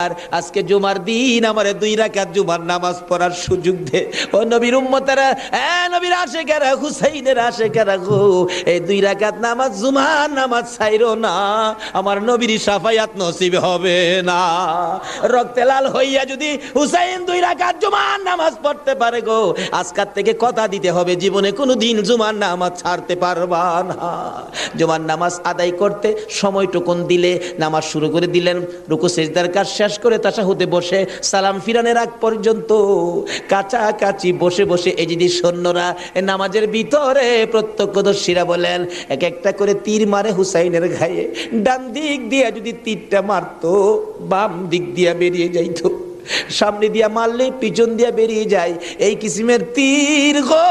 আর আজকে জুমার দিন আমারে 2 রাকাত জুমার নামাজ পড়ার সুযোগ দে। ও নবীর উম্মতেরা, নবীর আশিকেরা, হুসাইনের আশিকেরা গো, এই 2 রাকাত নামাজ জুমার নামাজ ছাইরো না, আমার নবীর শাফায়াত নসিব হবে না। রক্তে লাল হইয়া যদি হুসাইন 2 রাকাত জুমার নামাজ পড়তে পারে গো, আজকাল থেকে কথা দিতে হবে জীবনে কোনোদিন জুমার নামাজ ছাড়তে পারবা না। জুমার নামাজ আদায় করতে সময়টুকুন দিলে নামাজ শুরু করে দিলেন, রুকু সিজদার কাজ শেষ করে তাশাহুদে বসে সালাম ফিরানের আগ পর্যন্ত কাছাকাছি বসে বসে এই যদি সৈন্যরা নামাজের ভিতরে প্রত্যক্ষদর্শীরা বলেন এক একটা করে তীর মারে হুসাইনের গায়ে। ডান দিক দিয়ে যদি তীরটা মারতো, বাম দিক দিয়ে বেরিয়ে যাইতো, সামনে দিয়া মারলে পিছন দিয়া বেরিয়ে যায়, এই কিসিমের তীর গো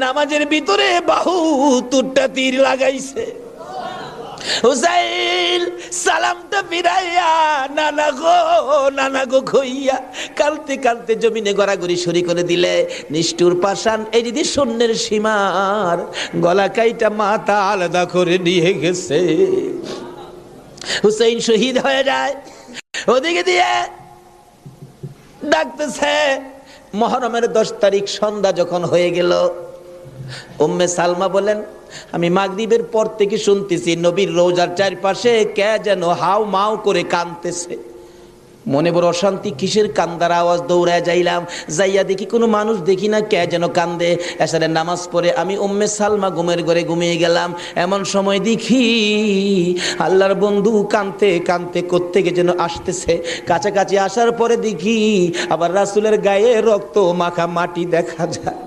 নামাজের ভিতরে বাহুতুরটা তীর লাগাইছে। হুসাইন সালামটা ফিরাইয়া নানা গো কইয়া কালতে কালতে জমিনে গড়াগড়ি শুরু করে দিলে। নিষ্ঠুর পাষাণ এই যদি শূন্যের সীমার গলা কাইটা মাথা আলাদা করে নিয়ে গেছে। হুসাইন শহীদ হয়ে যায়। ওদিকে দিয়ে ডাকতেছে। মুহররমের 10 তারিখ সন্ধ্যা যখন হয়ে গেল, উম্মে সালমা বলেন আমি মাগরিবের পর থেকে শুনতেছি নবীর রওজার চারপাশে কে যেন হাউ মাউ করে কাঁদতেছে। মনে বড় অশান্তি, কিসের কান্দার আওয়াজ? দৌড়ায় যাইলাম, যাইয়া দেখি কোনো মানুষ দেখি না, কে যেন কান্দে। এসারের নামাজ পড়ে আমি উম্মে সালমা ঘুমের ঘরে ঘুমিয়ে গেলাম। এমন সময় দেখি আল্লাহর বন্ধু কাঁদতে কাঁদতে কোত্থেকে যেন আসতেছে। কাছাকাছি আসার পরে দেখি আবার রাসূলের গায়ে রক্ত মাখা মাটি দেখা যায়।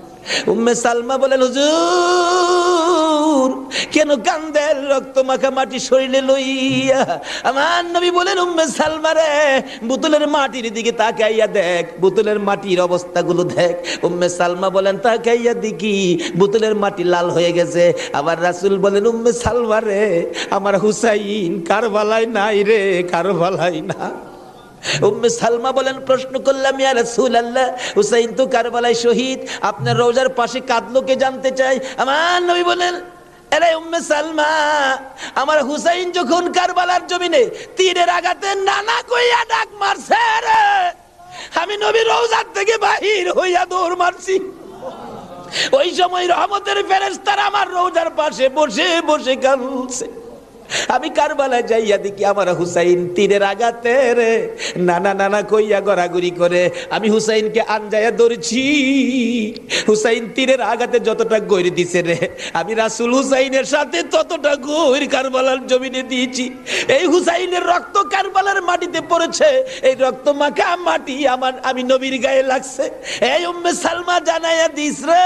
উম্মে সালমা বলেন হুজুর কেন কান্দেন রক্ত মাখা মাটি শরীরে লইয়া? আমার নবী বলেন উম্মে সালমা রে, বোতলের মাটির দিকে তাকাইয়া দেখ, বোতলের মাটির অবস্থাগুলো দেখ। উম্মে সালমা বলেন তাকাইয়া দেখি বোতলের মাটি লাল হয়ে গেছে। আবার রাসূল বলেন উম্মে সালমা রে, আমার হুসাইন কারবালায় নাই রে, কারবালায় না। উম্মে সালমা বলেন প্রশ্ন করলাম ইয়া রাসূলুল্লাহ, হুসাইন তো কারবালায় শহীদ, আপনার রওজার পাশে কাঁদলো কে জানতে চাই। আমার নবী বলেন আরে উম্মে সালমা, আমার হুসাইন যখন কারবালার জমিনে তীরের আঘাতে নানা কইয়া ডাক মারছে রে, আমি নবী রওজার থেকে বাহির হইয়া দৌড় মারছি। ওই সময় রহমতের ফেরেশতারা আমার রওজার পাশে বসে বসে কাঁদছে। আমি কারবালায় যাইয়া দেখি আমার হুসাইন তীরের আঘাতে রে নানা নানা কইয়া গড়াগড়ি করে। আমি হুসাইনকে আনজাইয়া ধরেছি। হুসাইন তীরের আঘাতে যতটা গৈর দিছে রে, আমি রাসূল হুসাইনের সাথে ততটা গৈর কারবালার জমিনে দিয়েছি। এই হুসাইনের রক্ত কারবালার মাটিতে পড়েছে, এই রক্ত মাখা মাটি আমি নবীর গায়ে লাগছে। এই উম্মে সালমা জানাইয়া দিস রে,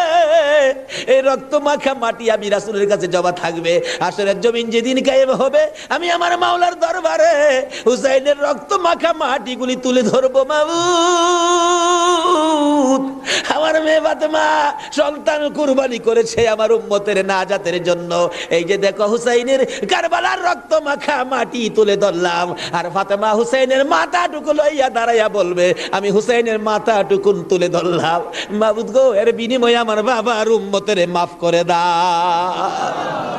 এই রক্ত মাখা মাটি আমি রাসূলের কাছে জমা থাকবে। আসরের জমিন যেদিন গায়ে হবে আমি আমার মাওলার দরবারে হুসাইনের রক্ত মাখা মাটিগুলি তুলে ধরবো। মাবুদ, আমার মেয়ে ফাতেমা সন্তান কুরবানি করেছে আমার উম্মতের নাজাতের জন্য। এই যে দেখো হুসাইনের কারবালার রক্ত মাখা মাটি তুলে ধরলাম, আর ফাতেমা হুসাইনের মাথাটুকু লইয়া দাঁড়াইয়া বলবে আমি হুসাইনের মাথাটুকু তুলে ধরলাম। মাবুদ গো, এর বিনিময়ে আমার বাবার উম্মতের মাফ করে দাও।